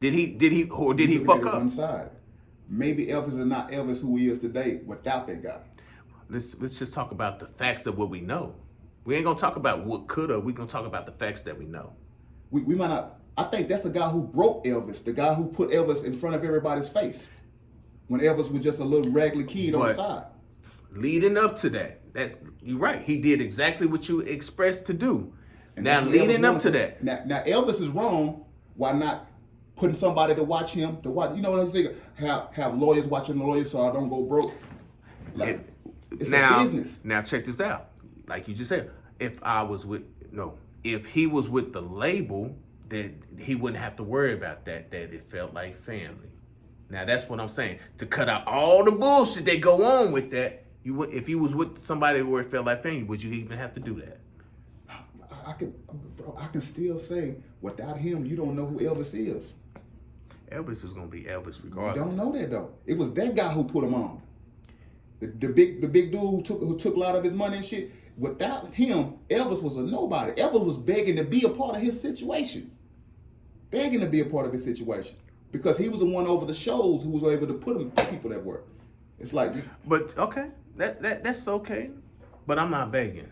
Did he looking at fuck it one up? side. Maybe Elvis is not Elvis who he is today without that guy. Let's just talk about the facts of what we know. We ain't gonna talk about what coulda. We gonna talk about the facts that we know. We might not. I think that's the guy who broke Elvis, the guy who put Elvis in front of everybody's face when Elvis was just a little raggedy kid on the But side. leading up to that, you're right. He did exactly what you expressed to do. And Now that's what Elvis leading up wanted to for. that, Now Elvis is wrong. Why not putting somebody to watch him? To watch, you know what I'm saying? Have lawyers watching lawyers so I don't go broke. Like it, it's a now business. now check this out. Like you just said, if I was with no, if he was with the label, then he wouldn't have to worry about that. That it felt like family. Now that's what I'm saying. To cut out all the bullshit that go on with that, you would if you was with somebody where it felt like family, would you even have to do that? I can still say without him, you don't know who Elvis is. Elvis is gonna be Elvis You regardless. don't know that though. It was that guy who put him on. The big dude who took a lot of his money and shit. Without him, Elvis was a nobody. Elvis was begging to be a part of his situation. Begging to be a part of his situation. Because he was the one over the shows who was able to put people that were. It's like But okay, that's okay. But I'm not begging.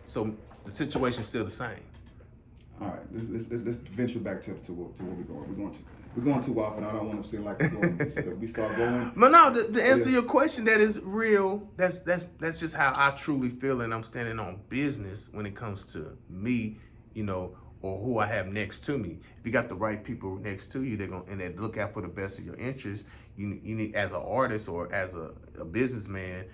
So the situation's still the same. all right, let's venture back to where we're going. We're going too often. I don't want to seem like we're going. If we start going. But no, to answer your question, that is real. That's just how I truly feel, and I'm standing on business when it comes to me, or who I have next to me. If you got the right people next to you, they're gonna and they look out for the best of your interests. You need as an artist or as a businessman,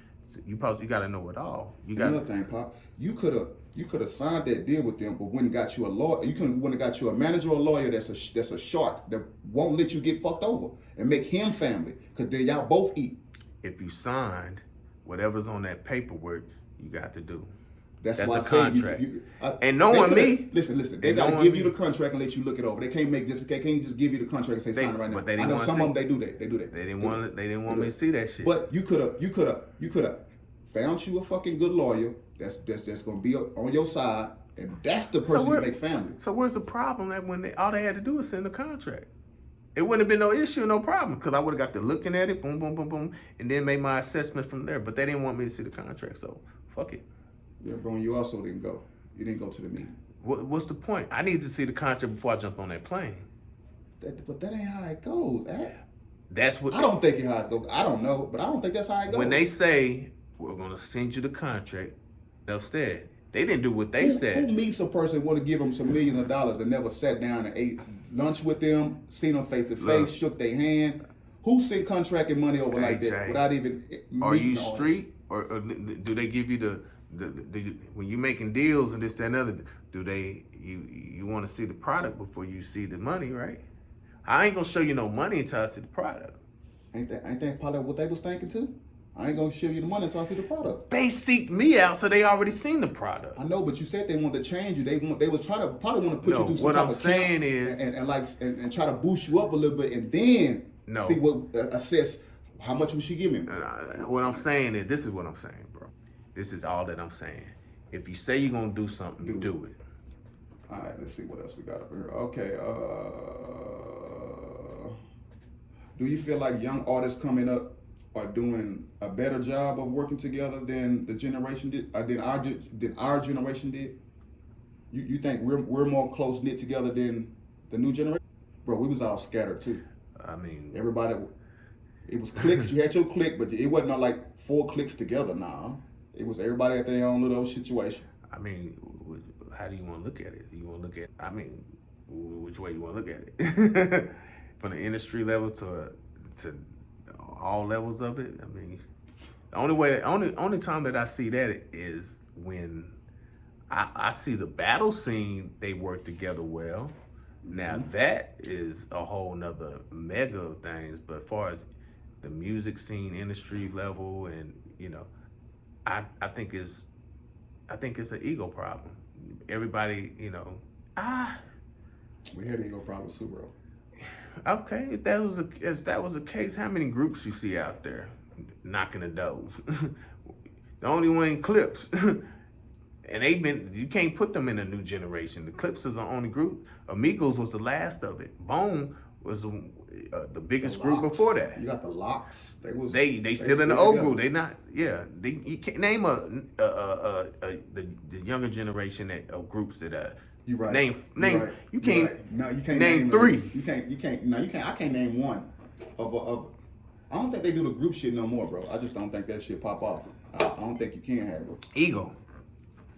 you got to know it all. Another thing, Pop, you could have signed that deal with them, but went and got you a lawyer. You could have got you a manager or a lawyer that's a shark that won't let you get fucked over and make him family because then y'all both eat. If you signed whatever's on that paperwork, you got to do. That's a why I say contract. And knowing me, listen. They got to give you the contract and let you look it over. They can't just give you the contract and say sign it right now. But they I didn't know want some to of them they do that. They didn't want me to see that shit. But you could have found you a fucking good lawyer that's gonna be on your side, and that's the person you make family. So where's the problem that when all they had to do was send the contract? It wouldn't have been no issue, no problem, because I would have got to looking at it, boom, boom, boom, boom, and then make my assessment from there. But they didn't want me to see the contract, so fuck it. Yeah, bro, and you also didn't go. You didn't go to the meeting. What's the point? I need to see the contract before I jump on that plane. But that ain't how it goes. That's what I don't think it's how it goes. I don't know, but I don't think that's how it goes. When they say we're gonna send you the contract, they've said they didn't do what they said. Who meets a person want to give them some millions of dollars and never sat down and ate lunch with them, seen them face to face, shook their hand? Who sent contracting money over like that without even? Are you street or do they give you the when you making deals and this that and other? Do you want to see the product before you see the money, right? I ain't gonna show you no money until I see the product. Ain't that part of what they was thinking too? I ain't gonna show you the money until I see the product. They seeked me out, so they already seen the product. I know, but you said they wanted to change you. They was probably want to put you through some what type I'm of saying camp is and try to boost you up a little bit and then see what assess how much was she giving. What I'm saying is this is what I'm saying, bro. This is all that I'm saying. If you say you're gonna do something, do it. All right, let's see what else we got up here. Okay, do you feel like young artists coming up are doing a better job of working together than the generation did? Than our generation did? You think we're more close knit together than the new generation? Bro, we was all scattered too. I mean, everybody. It was cliques. You had your clique, but it wasn't like 4 cliques together. Nah, it was everybody at their own little situation. I mean, how do you want to look at it? You want to look at? I mean, which way you want to look at it? From the industry level to all levels of it. I mean, the only time that I see that is when I see the battle scene. They work together well. Now that is a whole nother mega of things. But as far as the music scene, industry level, and I think it's an ego problem. Everybody, we had ego problems too, bro. Okay, if that was the case, how many groups you see out there knocking the doors? The only one Clips, and you can't put them in a new generation. The Clips is the only group. Amigos was the last of it. Bone was the biggest The group Locks. before that. You got the Locks. They still in the old together. group. They not. Yeah. You can't name the younger generation of groups that You right. name. Right. You can't. Right. No, you can't name three. You can't. No, you can't. I can't name one of. I don't think they do the group shit no more, bro. I just don't think that shit pop off. I don't think you can have it. Ego.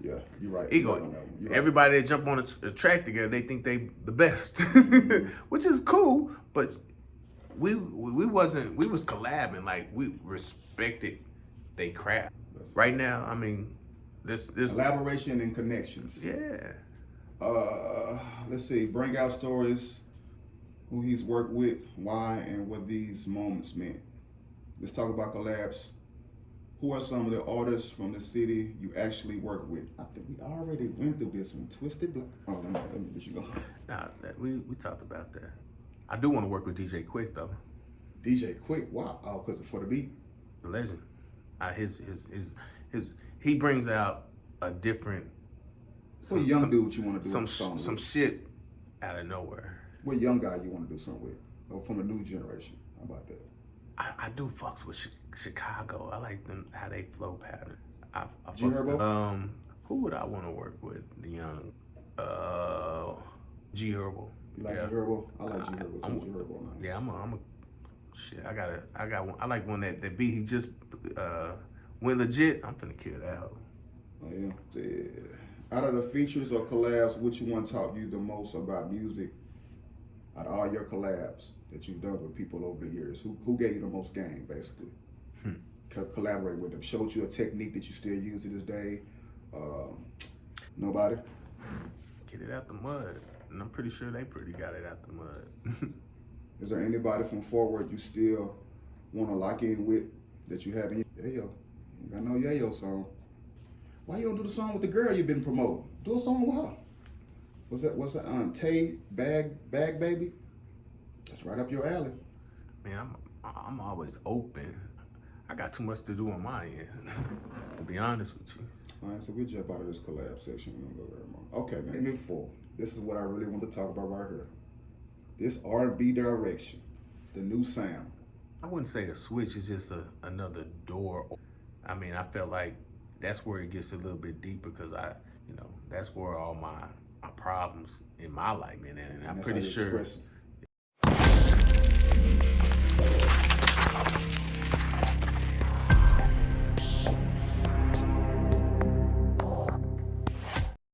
Yeah, you're right. Ego. You're right. Everybody that jump on a track together, they think they the best, which is cool. But we was collabing, like we respected they craft. Right now, I mean, this Collaboration and connections. Yeah. Let's see. Bring out stories, who he's worked with, why, and what these moments meant. Let's talk about collabs. Who are some of the artists from the city you actually work with? I think we already went through this one. Twisted Black. Oh, let me let you go. Nah, we talked about that. I do want to work with DJ Quick though. DJ Quick. Wow. Oh, because for the beat. The legend. His he brings out a different. What young dude you want to do some shit out of nowhere. What young guy you want to do something with? Or from the new generation? How about that? I do fucks with Chicago. I like them how they flow pattern. I G Herbo? Who would I want to work with? The young G Herbo. You like G Herbo? I like G Herbo too. G Herbo nice. Yeah, I'm a shit. I got one. I like one that beat he just went legit. I'm finna kill that hoe. Oh yeah. Out of the features or collabs, which one taught you the most about music? Out of all your collabs that you've done with people over the years, who gave you the most game, basically? Collaborate with them, showed you a technique that you still use to this day. Nobody. Get it out the mud, and I'm pretty sure they pretty got it out the mud. Is there anybody from Forward you still want to lock in with that you haven't? Yayo, you got no Yayo song. Why you don't do the song with the girl you've been promoting? Do a song with her. What's that? Tay Bag Baby? That's right up your alley. Man, I'm always open. I got too much to do on my end, to be honest with you. All right, so we'll jump out of this collab section. We're gonna go there more. Okay, man. Maybe 4. This is what I really want to talk about right here. This R&B direction, the new sound. I wouldn't say a switch. It's just another door. I mean, I felt like that's where it gets a little bit deeper because that's where all my problems in my life, man. And I'm pretty sure